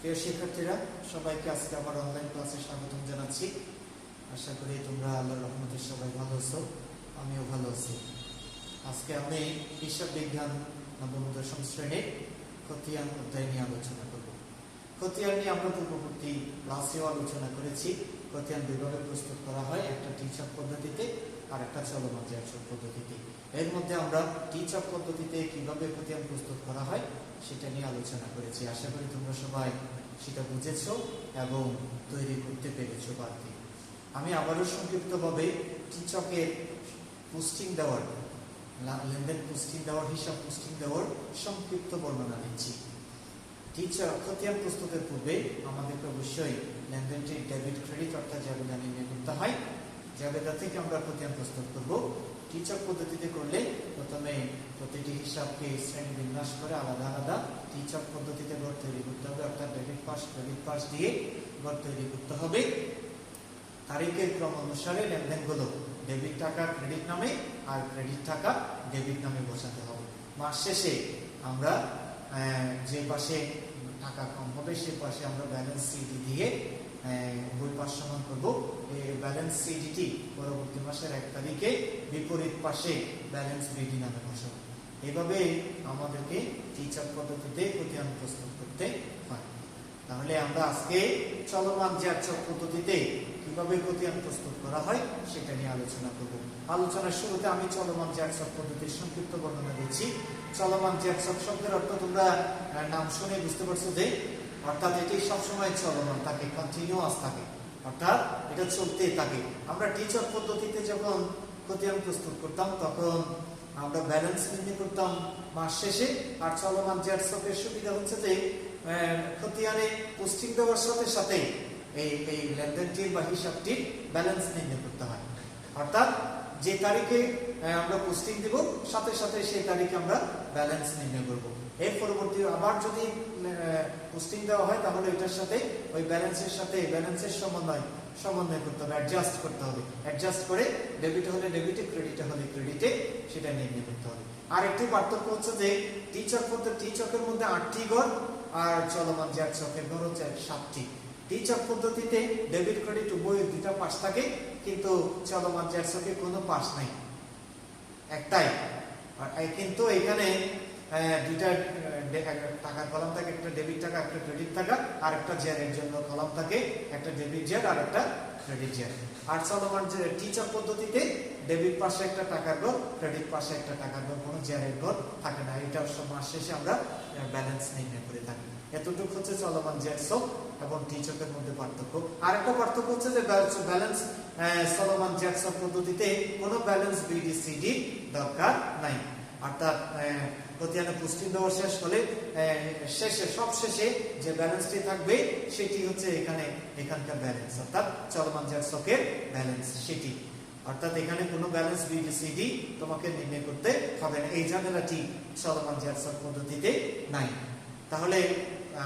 প্রিয় শিক্ষার্থীরা, সবাইকে আজকে আমার অনলাইন ক্লাসে স্বাগতম জানাচ্ছি। আশা করি তোমরা আল্লাহর রহমতে সবাই ভালো আছো, আমিও ভালো আছি। আজকে আমি হিসাব বিজ্ঞান নবম দশম শ্রেণীর খতিয়ান অধ্যায় নিয়ে আলোচনা করব। খতিয়ান নিয়ে আমরা পূর্ববর্তী ক্লাসেও আলোচনা করেছি। খতিয়ান দুইভাবে প্রস্তুত করা হয়, একটা টিচার পদ্ধতিতে আর একটা চলমান জ্যাকসন পদ্ধতিতে। এর মধ্যে আমরা টিচার পদ্ধতিতে কিভাবে খতিয়ান প্রস্তুত করা হয় সেটা নিয়ে আলোচনা করেছি। আশা করি তোমরা সবাই সেটা বুঝেছো এবং তৈরি করতে পেরেছো বাড়তি। আমি আবারও সংক্ষিপ্তভাবে টিচকের পোস্টিং দেওয়ার, লেনদেন পোস্টিং দেওয়ার, হিসাব পোস্টিং দেওয়ার সংক্ষিপ্ত বর্ণনা দিচ্ছি। টিচক খতিয়ান প্রস্তুতের পূর্বে আমাদেরকে অবশ্যই লেনদেনটির ডেবিট ক্রেডিট অর্থাৎ জাবেদা নির্ণয় করতে হয়। জাবেদা থেকে আমরা খতিয়ান প্রস্তুত করব। টিচক পদ্ধতিতে করলে প্রথমে প্রতিটি হিসাবকে শ্রেণী বিন্যাস করে আলাদা আলাদা টিচক পদ্ধতিতে ঘর তৈরি করতে হবে, অর্থাৎ ডেবিট পাস ক্রেডিট পাস দিয়ে ঘর তৈরি করতে হবে। তারিখের ক্রম অনুসারে লেনদেনগুলো ডেবিট টাকা ক্রেডিট নামে আর ক্রেডিট টাকা ডেবিট নামে বসাতে হবে। মাস শেষে আমরা যে পাশে টাকা কম হবে সে পাশে আমরা ব্যালেন্স সিডি দিয়ে বই পাস সমান করব। এই ব্যালেন্স সিডিটি পরবর্তী মাসের 1 তারিখে বিপরীত পাশে ব্যালেন্স বিডি নামে বসাবো। এভাবে আমাদেরকে টিচার পদ্ধতিতে খতিয়ান প্রস্তুত করতে হয়। তাহলে আমরা আজকে চলমান জ্যাকসন পদ্ধতিতে কিভাবে খতিয়ান প্রস্তুত করা হয় সেটা নিয়ে আলোচনা করব। আলোচনার শুরুতে আমি চলমান জ্যাকসন পদ্ধতির সংক্ষিপ্ত বর্ণনা দিচ্ছি। চলমান জ্যাকসন শব্দের অর্থ তোমরা নাম শুনে বুঝতে পারছো যে অর্থাৎ এটি সবসময় চলমান থাকে, কন্টিনিউয়াস থাকে, অর্থাৎ এটা চলতে থাকে। আমরা টিচক পদ্ধতিতে যখন খতিয়ান প্রস্তুত করতাম তখন আমরা ব্যালেন্স নির্ণয় করতাম মাস শেষে। আর চলমান জ্যাকসনের সুবিধা হচ্ছে যে খতিয়ানে পোস্টিং দেওয়ার সাথে সাথে এই লেনদেনটির বা হিসাবটির ব্যালেন্স নির্ণয় করতে হয়। অর্থাৎ যে তারিখে আমরা পোস্টিং দেব সাথে সাথে সেই তারিখে আমরা ব্যালেন্স নির্ণয় করব। এর পরবর্তী আবার যদি পোস্টিং দেওয়া হয় তাহলে এটার সাথে ওই ব্যালেন্সের সাথে ব্যালেন্সের সমন্বয় করতে হবে, অ্যাডজাস্ট করতে হবে। অ্যাডজাস্ট করে ডেবিট হলে ডেবিটে, ক্রেডিটে হলে ক্রেডিটে সেটা নির্ণয় করতে হবে। আর একটি পার্থক্য হচ্ছে যে টিচকের মধ্যে 8টি ঘর আর চলমান জ্যাকসনের ঘর হচ্ছে 7টি। টিচক পদ্ধতিতে ডেবিট ক্রেডিট উভয় দুটা পাশ থাকে, কিন্তু চলমান জ্যাকসনে কোনো পাশ নাই, একটাই। কিন্তু এখানে দুইটা টাকার কলাম থাকে, একটা ডেবিট টাকা একটা ক্রেডিট টাকা, আর একটা জেয়ারের জন্য কলাম থাকে, একটা ডেবিট জেয়ার আর একটা ক্রেডিট জেয়ার। আর চলমান টিচক পদ্ধতিতে ডেবিট পাশে একটা টাকার ঘর, ক্রেডিট পাশে একটা টাকার ঘর, কোনো জেয়ারের ঘর থাকে না। এটা মাস শেষে আমরা ব্যালেন্স নির্ণয় করে থাকি। এতটুকু হচ্ছে চলমান জ্যাকসন এবং টিচকের মধ্যে পার্থক্য। আর একটা পার্থক্য হচ্ছে যে ব্যালেন্স চলমান জ্যাকসন পদ্ধতিতে কোনো ব্যালেন্স বিডিসিডি দরকার নাই। অর্থাৎ খতিয়ানে পোস্টিং দেওয়া শেষ হলে সবশেষে যে ব্যালেন্সটি থাকবে সেটি হচ্ছে এখানকার ব্যালেন্স, অর্থাৎ চলমান জ্যাকসনের ব্যালেন্স সেটি। অর্থাৎ এখানে কোনো ব্যালেন্স বিডিসিডি তোমাকে নির্ণয় করতে হবে না। এই ঝামেলাটি চলমান জ্যাকসন পদ্ধতিতে নাই। তাহলে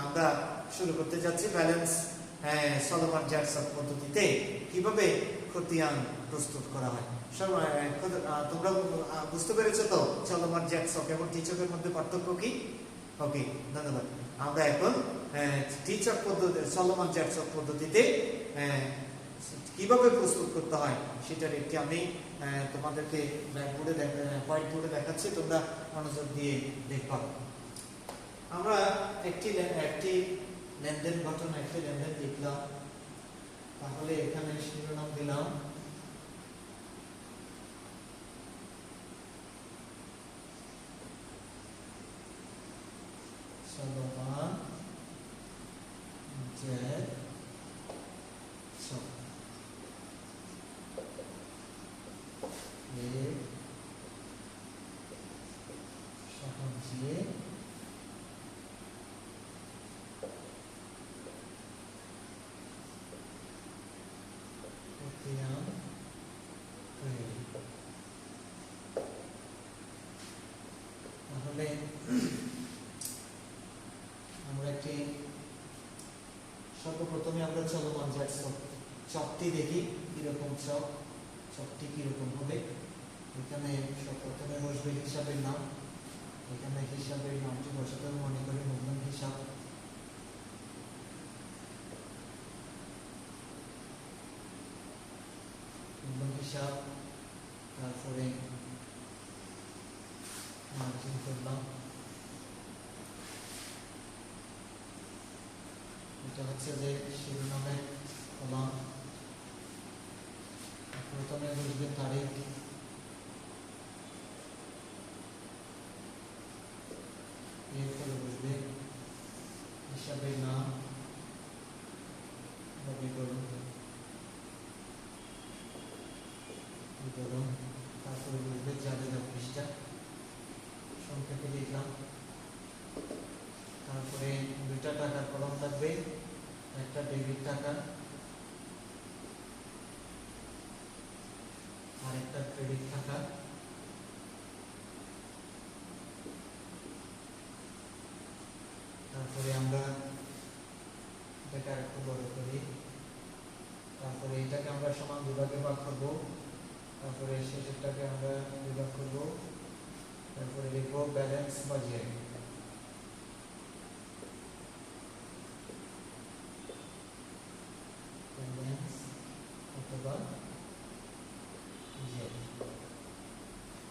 আমরা শুরু করতে যাচ্ছি ব্যালেন্স চলমান জ্যাকসন পদ্ধতিতে কিভাবে খতিয়ান প্রস্তুত করা হয়। তোমরা বুঝতে পেরেছো তো চলমান জ্যাকসন এবং টিচকের মধ্যে পার্থক্য কি? ওকে, ধন্যবাদ। আমরা এখন টিচক পদ্ধতি চলমান জ্যাকসন পদ্ধতিতে কিভাবে প্রস্তুত করতে হয় সেটার একটি আমি তোমাদেরকে হোয়াইট বোর্ডে দেখাচ্ছি, তোমরা মনোযোগ দিয়ে দেখবা। আমরা একটি লেনদেন ঘটনা, একটি লেনদেন লিখলাম। তাহলে এখানে শিরোনাম দিলাম চলমান জ্যাকসন এর সাহায্যে খতিয়ান তৈরি। তাহলে আমরা সর্বপ্রথমে আমরা চলমান জ্যাকসন চকটি দেখি কিরকম চকটি কিরকম হবে। এখানে প্রথমে বসবে হিসাবের নাম, এখানে হিসাবের নামটি বসাতে মনে করি মূলধন হিসাব। হিসাব, তারপরে মার্জিন করলাম, এটা হচ্ছে যে শিরোনামের কলাম। প্রথমে বসবে তারিখ, এরপরে বসবে হিসাবের নাম বা বিবরণ, তারপরে বসবে জাবেদা পৃষ্ঠা, সংক্ষেপে লিখলাম। তারপরে দুইটা টাকার কলম থাকবে, একটা ডেবিট টাকা আর একটা ক্রেডিট টাকা। তারপরে আমরা এটাকে আরেকটু বড় করি, তারপরে এটাকে আমরা সমান বিভাগে ভাগ করবো, তারপরে শেষেরটাকে আমরা বিভাগ করবো, তারপরে লিখবো ব্যালেন্স বাজেট। ব্যালেন্স অথবা জেড।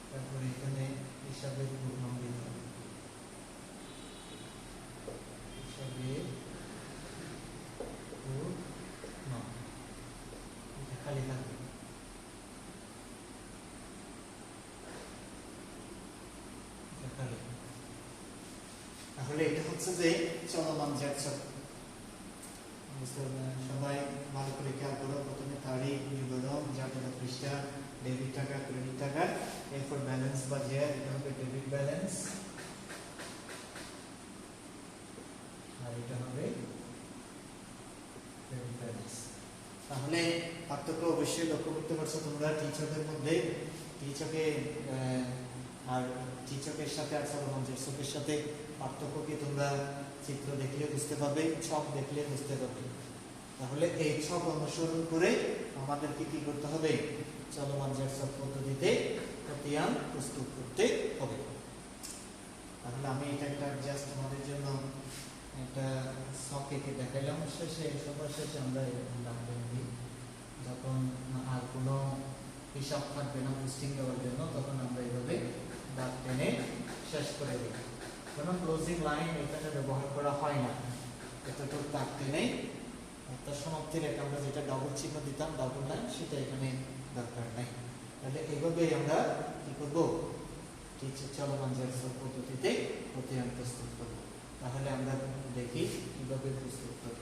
তারপরে এখানে হিসাবের পূর্ণাঙ্গ দিলাম, হিসাবের পূর্ণাঙ্গ, এটা খালি থাকবে। তাহলে এটা হচ্ছে যে চলমান জ্যাকসন। সবাই ভালো করে খেয়াল করো, প্রথমে তারিখ, বিবরণ, জাবেদা পৃষ্ঠা, ডেবিট টাকা, ক্রেডিট টাকা, এরপর ব্যালেন্স বা জেড, এটা হবে ডেবিট ব্যালেন্স, আর এটা হবে ক্রেডিট ব্যালেন্স। তাহলে পার্থক্য অবশ্যই লক্ষ্য করতে পারছো তোমরা টিচকের মধ্যে, টিচকে আর টিচকের সাথে আর চলমান জ্যাকসনের সাথে পার্থক্য কি তোমরা চিত্র দেখলে বুঝতে পারবে, ছক দেখলে বুঝতে পারবে। তাহলে এই ছক অনুসরণ করে আমাদেরকে কি করতে হবে, চলমান জ্যাকসন পদ্ধতিতে খতিয়ান প্রস্তুত করতে হবে। তাহলে আমি এটা একটা জাস্ট তোমাদের জন্য একটা ছক এঁকে দেখাইলাম। শেষে সবার শেষে আমরা এরকম ডাকবেন দিই, যখন আর কোনো হিসাব থাকবে না পোস্টিং দেওয়ার জন্য, তখন আমরা এইভাবে দাগ টেনে শেষ করে দিই। কোনো ক্লোজিং লাইন এখানে ব্যবহার করা হয় না, এতটুকু দাগ টেনে একটা সমাপ্তি রেখে আমরা যেটা ডবল চিহ্ন দিতাম, ডবল লাইন, সেটা এখানে দরকার নাই। তাহলে এইভাবেই আমরা কি করবো, চলমান জ্যাকসন পদ্ধতিতে খতিয়ান প্রস্তুত করবো। তাহলে আমরা দেখি কিভাবে প্রস্তুত করব।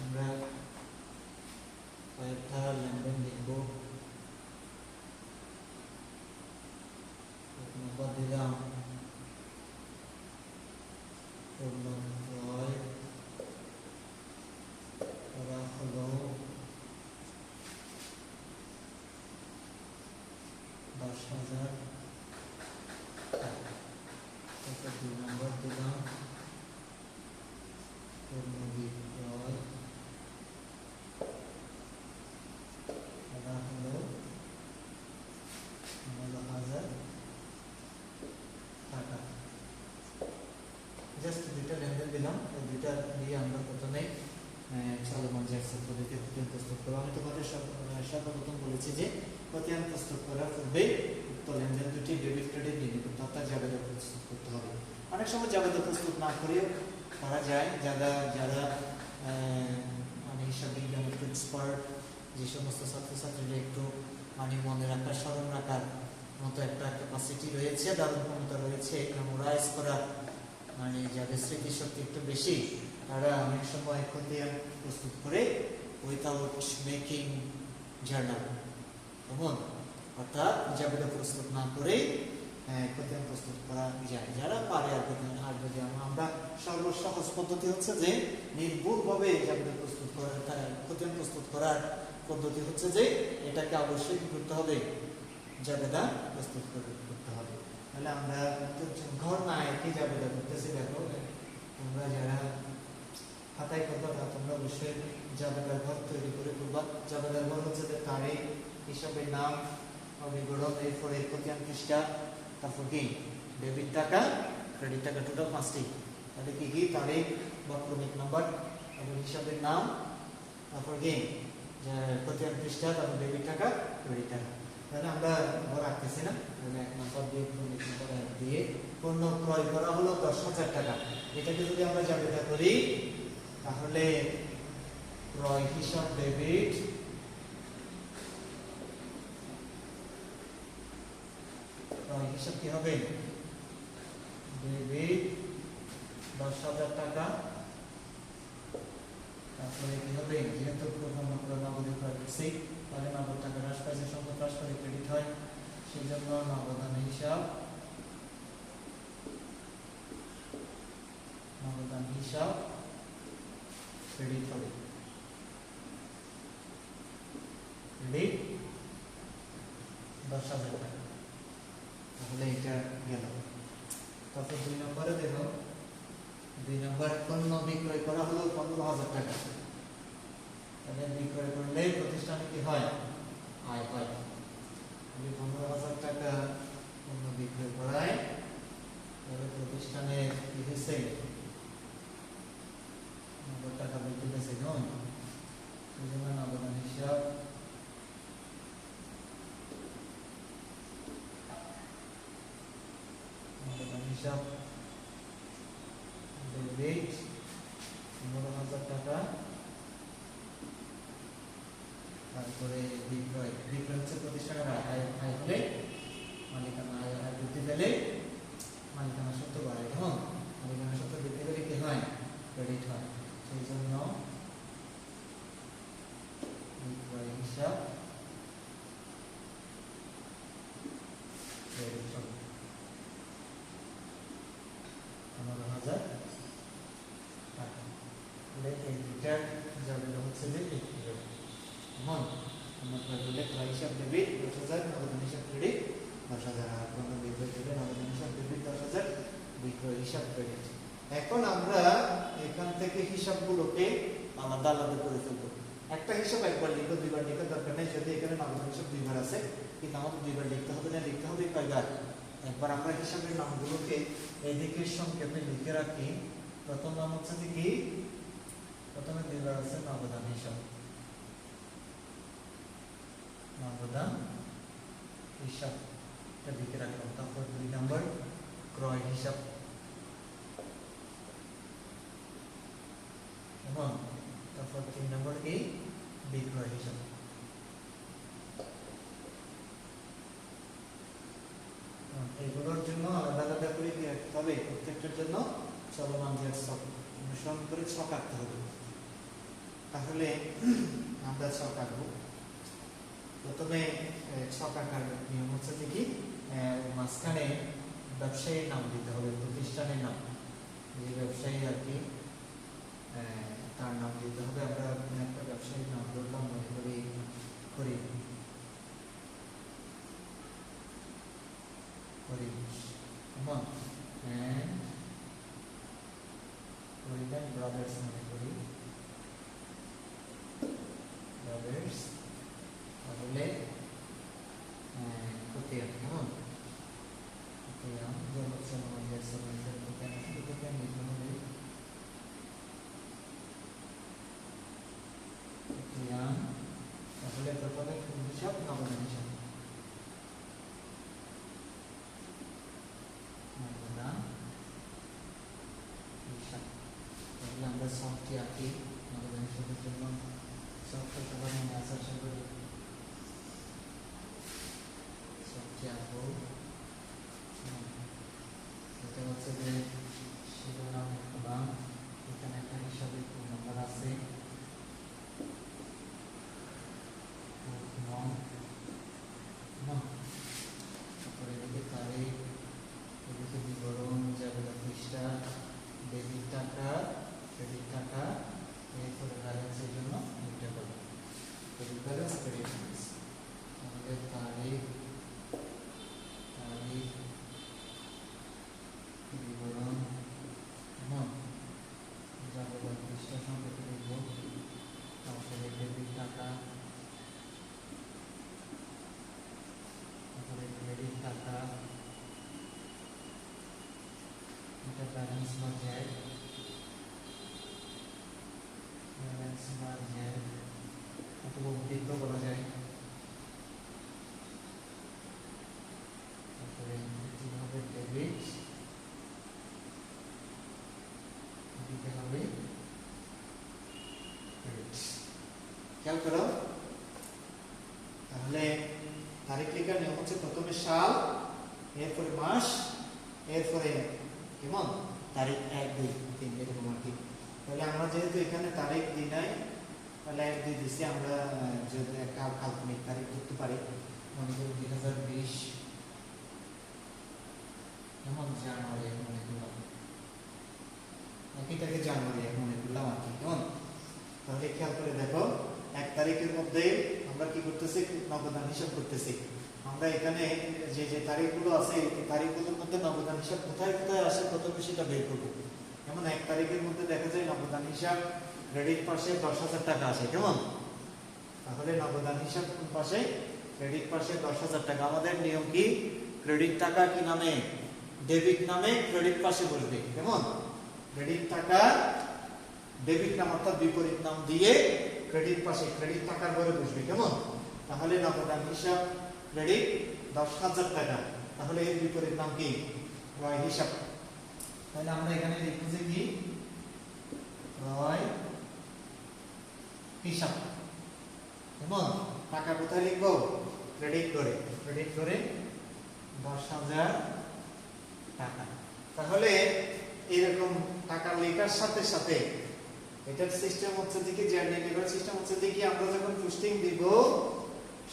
আমরা কয়েকটা লেনদেন লিখব। নম্বর দিলাম ক্রয় করা হলো 10,000 টাকা। 2 নম্বর দিলাম পণ্য বিক্রয় করা হলো 15,000 টাকা। জাস্ট দুইটা লেনদেন দিলাম, এই দুইটা দিয়ে আমরা প্রথমে চলমান জ্যাকসন পদ্ধতিতে খতিয়ান প্রস্তুত করবো। আমি তোমাদের সর্বপ্রথম বলেছি যে খতিয়ান প্রস্তুত করার পূর্বে উক্ত লেনদেন দুটি ডেবিট ক্রেডিট লিমিট অর্থাৎ জাবেদা প্রস্তুত করতে হবে। অনেক সময় জাবেদা প্রস্তুত না করেও করা যায়, যারা যারা মানে হিসাব বিজ্ঞান একটু এক্সপার্ট, যে সমস্ত ছাত্রছাত্রীরা একটু মানে মনে রাখার, স্মরণ রাখার মতো একটা ক্যাপাসিটি রয়েছে, ধারণ ক্ষমতা রয়েছে, মেমোরাইজ করার মানে যাদের স্মৃতিশক্তি একটু বেশি, তারা অনেক সময় খতিয়ান প্রস্তুত করে উইথাউট মেকিং জার্নাল, কেমন অর্থাৎ জাবেদা প্রস্তুত না করে খতিয়ান প্রস্তুত করা যায়, যারা পারে। আর যদি আমরা সর্বসহজ পদ্ধতি হচ্ছে যে নির্ভুলভাবে জাবেদা প্রস্তুত করার, খতিয়ান প্রস্তুত করার পদ্ধতি হচ্ছে যে এটাকে অবশ্যই কি করতে হবে, জাবেদা প্রস্তুত করতে হবে। তাহলে আমরা ঘর না একে জাবেদা করতেছি। দেখো তোমরা যারা খাতায় করবা, তোমরা অবশ্যই জাবেদার ঘর তৈরি করে করবা। জাবেদার ঘর হচ্ছে যে তারিখ, হিসাবের নাম, বিবরণ, এরপরে খতিয়ান পৃষ্ঠা, তারপর কি ডেবিট টাকা, ক্রেডিট টাকা টোটাল 5টি। তাহলে কি কি তারিখ বা ক্রমিক নাম্বার, তারপর হিসাবের নাম, তারপর কি যে প্রতি পৃষ্ঠা, তারপর ডেবিট টাকা ক্রেডিট টাকা। তাহলে আমরা রাখতেছি না, তাহলে 1 নম্বর দিয়ে ক্রমিক নাম্বার দিয়ে পণ্য ক্রয় করা হলো 10,000 টাকা। এটাকে যদি আমরা জাবেদা করি তাহলে ক্রয় হিসাব ডেবিট, ক্রয় হিসাব কি হবে ডেবিট 10,000 টাকা। তারপরে কি হবে, যেহেতু নগদে ক্রয় করছি তাহলে নগদ টাকা হ্রাস পাইছে, সম্পদ হ্রাস করে ক্রেডিট হয়, সেই জন্য নগদান হিসাব, নগদান হিসাব ক্রেডিট হবে, ক্রেডিট 10,000 টাকা। তাহলে এটা গেল। তারপর 2 নম্বরে দেখো, 2 নম্বর পণ্য বিক্রয় করা হলো 15,000 টাকা। তাহলে বিক্রয় করলে প্রতিষ্ঠানে কি হয়, আয় হয়। 15,000 টাকা পণ্য বিক্রয় করায় তাহলে প্রতিষ্ঠানে কি হয়েছে, নগদ টাকা বৃদ্ধি পেয়েছে। সেই জন্য নগদান হিসাব, নগদান হিসাব ডেবিট 15,000 টাকা। তারপরে বিক্রয়, বিক্রয় হচ্ছে প্রতিষ্ঠানের আয়, আয় হলে মালিকানা, আয় বৃদ্ধি পেলে মালিকানা সত্ত্ব বাড়ে, মালিকানা সত্ত্ব বৃদ্ধি পেলে কি হয়, ক্রেডিট হয়। সেই জন্য বিক্রয় হিসাব ক্রেডিট হবে 15,000 টাকা। এই দুটার যাবে হচ্ছে যে ক্রয় হিসাব ডেবিট 10,000, নগদান হিসাব ক্রেডিট 10,000, আর পণ্য বিক্রয় করলে নগদান হিসাব ডেবিট 10,000, বিক্রয় হিসাব ক্রেডিট। এখন আমরা এখান থেকে হিসাবগুলোকে আলাদা আলাদা করে ফেলবো। একটা হিসাব একবার লিখো, দুইবার লিখে দরকার নেই, যদি এখানে নগদান হিসাব দুইবার আছে, কিন্তু আমাদের দুইবার লিখতে হবে না, লিখতে হবে কয়বার, একবার। আমরা হিসাবের নামগুলোকে এই দিকে সংক্ষেপে লিখে রাখি। প্রথম নাম হচ্ছে কি, প্রথমে দুইবার আছে নগদান হিসাব, নগদান হিসাব এটা লিখে রাখলাম। তারপর 2 নম্বর ক্রয় হিসাব, এবং তারপর 3 নম্বর কি বিক্রয় হিসাব। এগুলোর জন্য আলাদা আলাদা করে কি রাখতে হবে, প্রত্যেকটার জন্য চলমান যে ছক অনুসরণ করে ছক আঁকতে হবে। তাহলে আমরা ছক আঁকবো। প্রথমে ছক আঁকার নিয়ম হচ্ছে যে কি, মাঝখানে ব্যবসায়ীর নাম দিতে হবে, প্রতিষ্ঠানের নাম, যে ব্যবসায়ী আর কি তার নাম দিতে হবে। আমরা একটা ব্যবসায়ীর নাম ধরলাম, মনে করি করিম, ব্রাদার্স মনে করি, ব্রাদার্স। তাহলে খতিয়ান, কেমন খতিয়ান, তাহলে প্রথমে হিসাব, নগদান হিসাব, নগদান হিসাব। তাহলে আমরা ছকটি আঁকি নগদান হিসাবের জন্য। ছকটা সবার মনে আছে আশা করি। ছকটি আঁকবো, এটা হচ্ছে যে শিরোনাম লিখলাম, এখানে একটা হিসাবের নাম্বার আছে, তারপরে এদিকে তারিখ, এদিকে বিবরণ, যাবে পৃষ্ঠা, ডেবিট টাকা, ক্রেডিট টাকা, এরপরে ব্যালেন্সের জন্য এটা করবো, ক্রেডিট ব্যালেন্স, ক্রেডিট ব্যালেন্স। তাহলে তারিখ, তারিখ, বিবরণ, যাবে পৃষ্ঠা সংখ্যা লিখবো, তারপরে ডেবিট টাকা, তারপরে ক্রেডিট টাকা, খেয়াল করো, তাহলে তারিখ লেখার নিয়ম হচ্ছে প্রথমে সাল, এরপরে মাস, এরপরে কেমন তারিখ 1 2 3 এরকম আর কি। তাহলে আমরা যেহেতু এখানে তারিখ দিই নাই, তাহলে 1 2 দিছি, আমরা যদি একটা কাল্পনিক তারিখ ধরতে পারি, মনে করি 2020 যেমন জানুয়ারি মনে করলাম, এটাকে জানুয়ারি মনে করলাম আর কি, কেমন। তাহলে খেয়াল করে দেখো 1 তারিখের মধ্যে আমরা কি করতেছি, নগদান হিসাব করতেছি। আমরা এখানে যে যে তারিখগুলো আছে এই তারিখগুলোর মধ্যে নগদান হিসাব কোথায় কোথায় আসে প্রথমে সেটা বের করবো। যেমন 1 তারিখের মধ্যে দেখা যায় নগদান হিসাব ক্রেডিট পাশে 10,000 টাকা আসে, কেমন। তাহলে নগদান হিসাব কোন পাশে, ক্রেডিট পাশে 10,000 টাকা। আমাদের নিয়ম কি, ক্রেডিট টাকা কি নামে, ডেবিট নামে ক্রেডিট পাশে বসবে, কেমন। ক্রেডিট টাকা ডেবিট নাম অর্থাৎ বিপরীত নাম দিয়ে ক্রেডিট পাশে ক্রেডিট টাকার ঘরে বসবে, কেমন। তাহলে নগদান হিসাব ক্রেডিট 10,000 টাকা, তাহলে এর বিপরীত নাম কি, ক্রয় হিসাব। তাহলে আমরা এখানে লিখতেছি কি, ক্রয় হিসাব, কেমন। টাকা কোথায় লিখবো, ক্রেডিট করে 10,000 টাকা। তাহলে এরকম টাকা লেখার সাথে সাথে এটার সিস্টেম হচ্ছে দেখি, জার্নি লেখার সিস্টেম হচ্ছে দেখি, আমরা যখন পোস্টিং দিব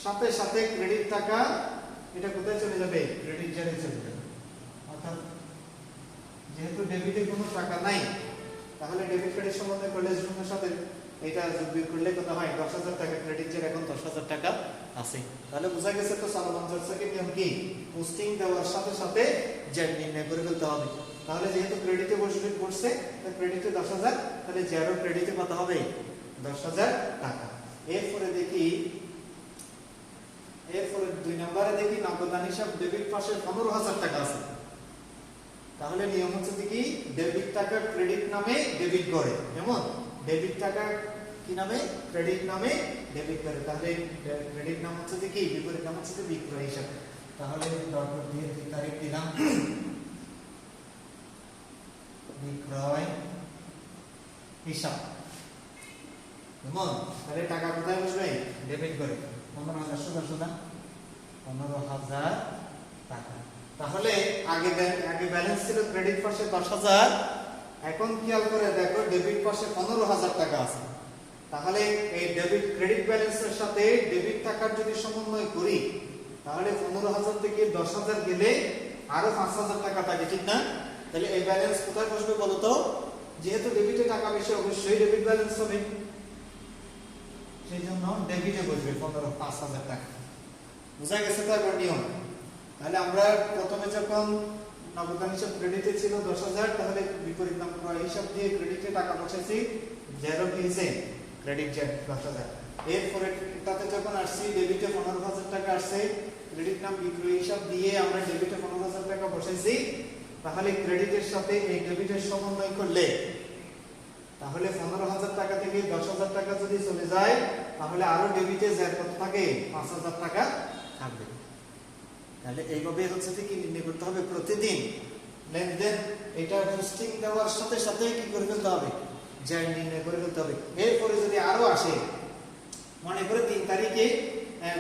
সাথে সাথে ক্রেডিট টাকা এটা কোথায় চলে যাবে, ক্রেডিট জারে চলে যাবে। অর্থাৎ যেহেতু ডেবিটে কোনো টাকা নাই, তাহলে ডেবিট ক্রেডিট সম্বন্ধে কলেজ রুমের সাথে এটা যোগ বিয়োগ করলে কত হয়, 10,000 টাকা। ক্রেডিট জারে এখন 10,000 টাকা আছে। তাহলে বোঝা গেছে তো চলমান চর্চাকে নিয়ম কি, পোস্টিং দেওয়ার সাথে সাথে জেড নির্ণয় করে ফেলতে হবে। তাহলে যেহেতু ক্রেডিটে বসছে, ক্রেডিটে 10,000, তাহলে জেরো ক্রেডিটে কত হবে, 10,000 টাকা। এরপরে দেখি, এরপরে 2 নম্বরে দেখি নগদান হিসাব ডেবিট পাশে 15,000 টাকা আছে। তাহলে নিয়ম হচ্ছে কি, ডেবিট টাকা ক্রেডিট নামে ডেবিট করে, যেমন ডেবিট টাকা কি নামে, ক্রেডিট নামে ডেবিট করে। তাহলে ক্রেডিট নাম হচ্ছে কি, বিপরীত নাম হচ্ছে বিক্রয় হিসাব। তাহলে ডট দিয়ে তারিখ দিলাম, বিক্রয় হিসাব, কেমন। তাহলে টাকা কোথায় বসবে, ডেবিট করে 15,000 সোজা 15,000 টাকা। তাহলে আগে ব্যালেন্স ছিল ক্রেডিট পাশে 10,000, এখন খেয়াল করে দেখো ডেবিট পাশে 15,000 টাকা আছে। তাহলে এই ডেবিট ক্রেডিট ব্যালেন্সের সাথে ডেবিট টাকার যদি সমন্বয় করি, তাহলে 15,000 থেকে 10,000 গেলে আরো 5,000 টাকা থাকে, ঠিক না। তাহলে এই ব্যালেন্স কোথায় বসবে বলো তো, যেহেতু ডেবিটে টাকা বেশি অবশ্যই ডেবিট ব্যালেন্স হবে, সেই জন্য ডেবিটে বসবে 5,000 টাকা। বোঝা গেছে তো এবার নিয়ম। তাহলে আমরা প্রথমে যখন নগদান হিসাব ক্রেডিটে ছিল 10,000, তাহলে বিপরীত নাম ক্রয় হিসাব দিয়ে ক্রেডিটে টাকা বসাইছি, জেরো কিনছে ক্রেডিট জেড 10,000। এরপরে তাতে যখন আসছি ডেবিটে 15,000 টাকা আসছে, ক্রেডিট নাম বিক্রয় হিসাব দিয়ে আমরা ডেবিটে 15,000 টাকা বসাইছি। তাহলে ক্রেডিটের সাথে এই ডেবিটের সমন্বয় করলে, তাহলে 15,000 টাকা থেকে 10,000 টাকা যদি চলে যায়, তাহলে আরো ডেবিটে জেড কত থাকে, 5,000 টাকা থাকবে। তাহলে এইভাবে হচ্ছে কি নির্ণয় করতে হবে, প্রতিদিন লেনদেন এটা পোস্টিং দেওয়ার সাথে সাথে কি করে ফেলতে হবে, জেড নির্ণয় করে ফেলতে হবে। এরপরে যদি আরো আসে, মনে করে 3 তারিখে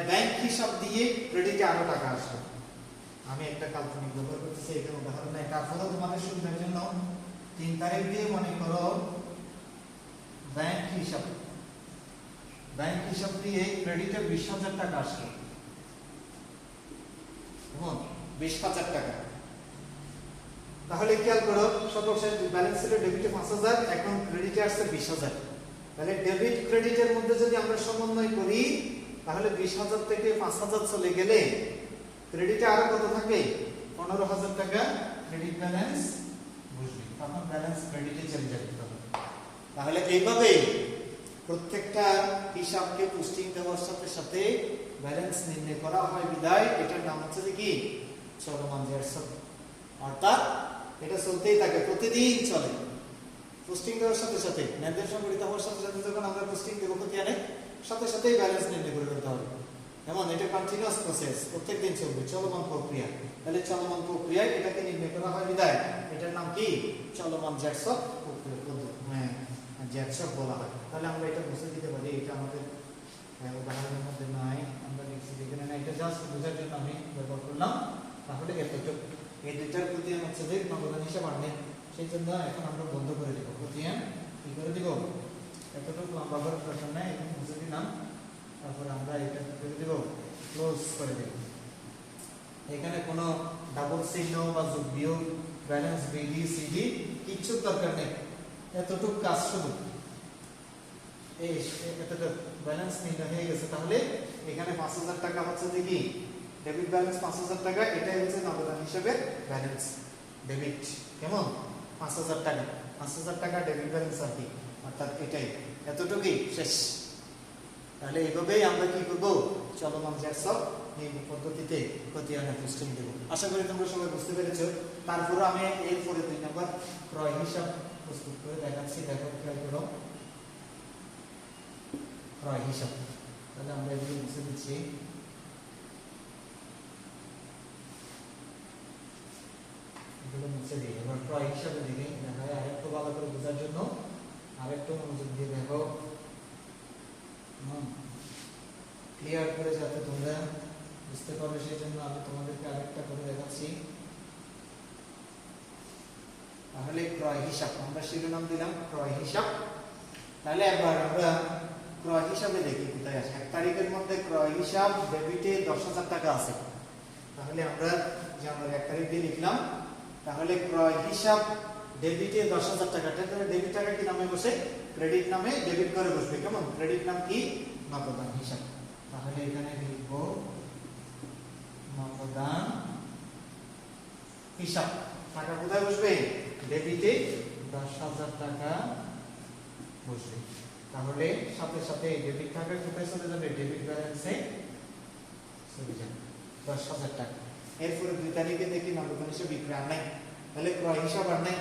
ব্যাংক হিসাব দিয়ে ক্রেডিটে আরো টাকা আসে, আমি একটা কাল্পনিক ব্যবহার করতেছি এখানে উদাহরণ নাই, তারপরে তোমাদের সুবিধার জন্য 3 তারিখ দিয়ে মনে করো ব্যাংক হিসাব দিয়ে ক্রেডিটে 20,000 টাকা আসলো, কেমন 20,000 টাকা। তাহলে খেয়াল করো সর্বশেষ ব্যালেন্স ছিল ডেবিটে 5,000, এখন ক্রেডিটে আসছে 20,000। তাহলে ডেবিট ক্রেডিটের মধ্যে যদি আমরা সমন্বয় করি, তাহলে 20,000 থেকে 5,000 চলে গেলে ক্রেডিটে আরো কত থাকে, 15,000 টাকা ক্রেডিট ব্যালেন্স বসবে, তখন ব্যালেন্স ক্রেডিটে চলে যাবে। তাহলে এইভাবে প্রত্যেকটা হিসাবকে পোস্টিং দেওয়ার সাথে সাথে ব্যালেন্স নির্ণয় করা হয় বিদায় এটার নাম হচ্ছে কি, চলমান জেরসব। অর্থাৎ এটা চলতেই থাকে, প্রতিদিন চলে। পোস্টিং দেওয়ার সাথে সাথে লেনদেন সংগঠিত হওয়ার সাথে সাথে যখন আমরা পোস্টিং দেবো খতিয়ানে, সাথে সাথেই ব্যালেন্স নির্ণয় করে ফেলতে হবে। এমন এটা কন্টিনিউয়াস প্রসেস, প্রত্যেকদিন চলবে, চলমান প্রক্রিয়া। তাহলে চলমান প্রক্রিয়ায় এটাকে নির্ণয় করা হয় বিদায় এটার নাম কি, চলমান জেরসব প্রক্রিয়া, জেরসব বলা হয়। তাহলে আমরা এটা বুঝে দিতে পারি, এটা আমাদের বোঝার জন্য আমি ব্যবহার করলাম। তাহলে এতটুকু এই দুইটার খতিয়ান হচ্ছে যে নগদান হিসাব আনলে, সেই জন্য এখন আমরা বন্ধ করে দেবো। খতিয়ান কি করে দিব, এতটুকু লম্বা করে প্রশ্ন নেই, এখন মুছে দিলাম। তারপরে আমরা এটা করে দেব, ক্লোজ করে দেব। এখানে কোনো ডাবল চিহ্ন বা যোগ বিয়োগ, ব্যালেন্স বিডি সিডি কিচ্ছু দরকার নেই। এতটুকু কাজ শুধু এই এতটুকু ব্যালেন্স নির্ণয় হয়ে গেছে। তাহলে এখানে 5000 টাকা হচ্ছে যে কি ডেবিট ব্যালেন্স 5000 টাকা, এটাই হচ্ছে নগদান হিসাবের ব্যালেন্স ডেবিট। কেমন 5000 টাকা, 5000 টাকা ডেবিট ব্যালেন্স আর কি, অর্থাৎ এটাই এতটুকুই শেষ। তাহলে এইভাবেই আমরা কি করব, চলমান জ্যাকসব এই পদ্ধতিতে খতিয়ানের প্রশ্ন দেব। আশা করি তোমরা সবাই বুঝতে পেরেছো। তারপরে আমি এরপরে 2 নম্বর ক্রয় হিসাব প্রস্তুত করে দেখাচ্ছি। দেখো খেয়াল করো, ক্রয় হিসাব। তাহলে আমরা এগুলো মুছে দিচ্ছি। এগুলো মুছে দিই। এবার ক্রয় হিসাবে দিকে দেখা যায় আরেকটু ভালো করে বোঝার জন্য আরেকটু মনোযোগ দিয়ে দেখো, ক্লিয়ার করে যাতে তোমরা বুঝতে পারো, সেই জন্য আমি তোমাদেরকে আরেকটা করে দেখাচ্ছি। তাহলে ক্রয় হিসাব আমরা শিরোনাম দিলাম ক্রয় হিসাব। তাহলে এবার আমরা ক্রয় হিসাবে দেখি কোথায় আছে। 1 তারিখের মধ্যে ক্রয় হিসাব ডেবিটে 10000 টাকা আছে। তাহলে আমরা যে আমরা 1 তারিখ দিয়ে লিখলাম, তাহলে ক্রয় হিসাব ডেবিটে 10000 টাকা। তাহলে ডেবিট টাকা কি নামে বসে, ক্রেডিট নামে ডেবিট করে বসবে। কেমন, ক্রেডিট নাম কি, নগদান হিসাব। তাহলে এখানে লিখব নগদান হিসাব। টাকা কোথায় বসবে, ডেবিটে 10000 টাকা বসবে। তাহলে সাথে সাথে ডেবিট টাকা কোথায় চলে যাবে, ডেবিট ব্যালেন্সে চলে যাবে 10000 টাকা। এরপরে 2 তারিখে দেখি নগদান হিসাব বিক্রয় আর নাই, তাহলে ক্রয় হিসাব আর নাই।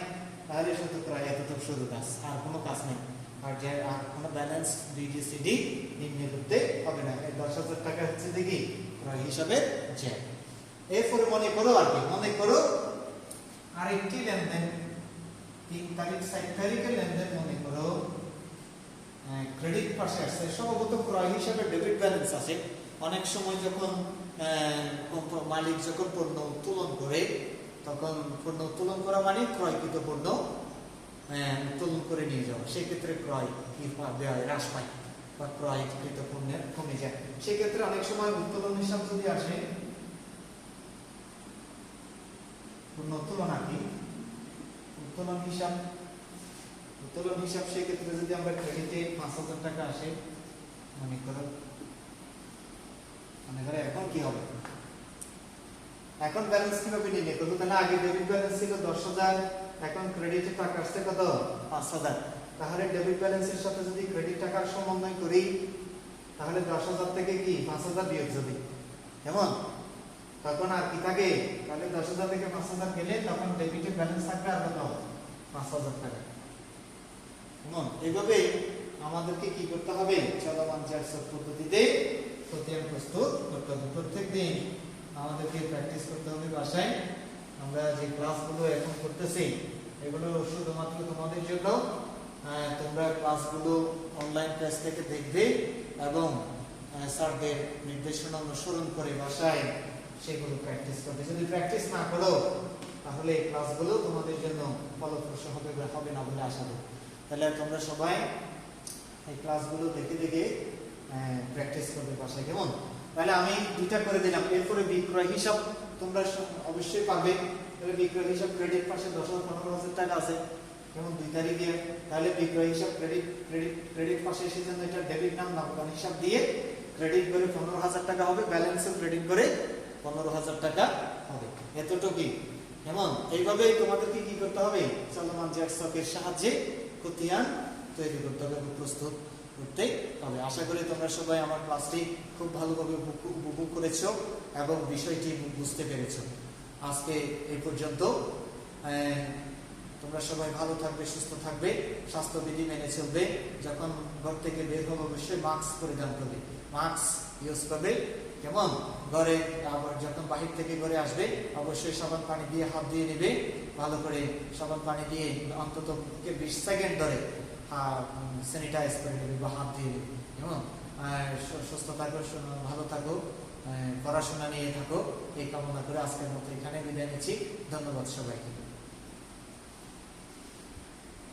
তাহলে শুধু ক্রয় এতটুকু শুধু কাজ, আর কোনো কাজ নেই। আর যে আর কোনো ব্যালেন্স বিডিসিডি নির্ণয় করতে হবে না। এই 10000 টাকা হচ্ছে দেখি ক্রয় হিসাবে যে। এরপরে মনে করো আর কি, মনে করো আরেকটি লেনদেন 3 তারিখ 4 তারিখের লেনদেন মনে করো ক্রেডিট পাশে আসছে। সম্ভবত ক্রয় হিসাবে ডেবিট ব্যালেন্স আছে। অনেক সময় যখন মালিক যখন পণ্য উত্তোলন করে, তখন পণ্য উত্তোলন করা মানে ক্রয়কৃত পণ্য উত্তোলন করে নিয়ে যাওয়া, সেক্ষেত্রে ক্রয় কি হ্রাস পায় বা ক্রয়কৃত পণ্যের কমে যায়। সেক্ষেত্রে অনেক সময় উত্তোলন হিসাব যদি আসে, পণ্য উত্তোলন আর কি, উত্তোলন হিসাব সেক্ষেত্রে যদি আমরা ক্রেডিটে 5000 টাকা আসে মনে করো, এখন কি হবে, এখন ব্যালেন্স কিভাবে নির্ণয় করবো। তাহলে আগে ডেবিট ব্যালেন্স ছিল 10000, এখন ক্রেডিটে টাকা আসছে কত, 5000। তাহলে ডেবিট ব্যালেন্সের সাথে যদি ক্রেডিট টাকার সমন্বয় করি, তাহলে 10000 থেকে কি 5000 বিয়োগ যাবে। কেমন, তখন আর কি থাকে, তাহলে 10000 থেকে 5000 গেলে তখন ডেবিটের ব্যালেন্স থাকবে আর কত, 5000 টাকা। কেমন, এইভাবে আমাদেরকে কি করতে হবে, চলমান জ্যাকসব পদ্ধতিতে খতিয়ান প্রস্তুত করতে হবে। প্রত্যেকদিন আমাদেরকে প্র্যাকটিস করতে হবে বাসায়। আমরা যে ক্লাসগুলো এখন করতেছি এগুলো শুধুমাত্র তোমাদের জন্য। তোমরা ক্লাসগুলো অনলাইন ক্লাস থেকে দেখবে এবং স্যারদের নির্দেশনা অনুসরণ করে বাসায় সেগুলো প্র্যাকটিস করবে। যদি প্র্যাকটিস না করো তাহলে এই ক্লাসগুলো তোমাদের জন্য ফলপ্রসূ হবে না বলে আশা করি। তাহলে তোমরা সবাই এই ক্লাসগুলো দেখে দেখে প্র্যাকটিস করবে বাসায়। কেমন, তাহলে আমি 2টা করে দিলাম। এরপরে বিক্রয় হিসাব তোমরা অবশ্যই পাবে। তাহলে বিক্রয় হিসাব ক্রেডিট পাশে 15000 টাকা আছে, যেমন 2 তারিখে। তাহলে বিক্রয় হিসাব ক্রেডিট পাশে এসে জন্য এটা ডেবিট নাম নগদান হিসাব দিয়ে ক্রেডিট করে 15000 টাকা হবে, ব্যালেন্সে ক্রেডিট করে 15000 টাকা হবে। এতটুকুই। যেমন এইভাবে তোমাদেরকে কি করতে হবে, চলমান জ্যাকসবের সাহায্যে খতিয়ান তৈরি করতে হবে, প্রস্তুত করতে হবে। আশা করি তোমরা সবাই আমার ক্লাসটি খুব ভালোভাবে উপভোগ করেছো এবং বিষয়টি বুঝতে পেরেছো। আজকে এই পর্যন্ত। তোমরা সবাই ভালো থাকবে, সুস্থ থাকবে, স্বাস্থ্যবিধি মেনে চলবে। যখন ঘর থেকে বের হবে অবশ্যই মাস্ক পরিধান করবে, মাস্ক ইউজ করবে। কেমন, ঘরে আবার যখন বাহির থেকে ঘরে আসবে অবশ্যই সাবান পানি দিয়ে হাত দিয়ে নেবে, ভালো করে সাবান পানি দিয়ে অন্তত 20 সেকেন্ড ধরে স্যানিটাইজ করে নেবে বা হাত দিয়ে নেবে। কেমন, সুস্থ থাকো, ভালো থাকো, পড়াশোনা নিয়ে থাকো, এই কামনা করে আজকের মতো এখানে বিদায় নিচ্ছি। ধন্যবাদ সবাইকে।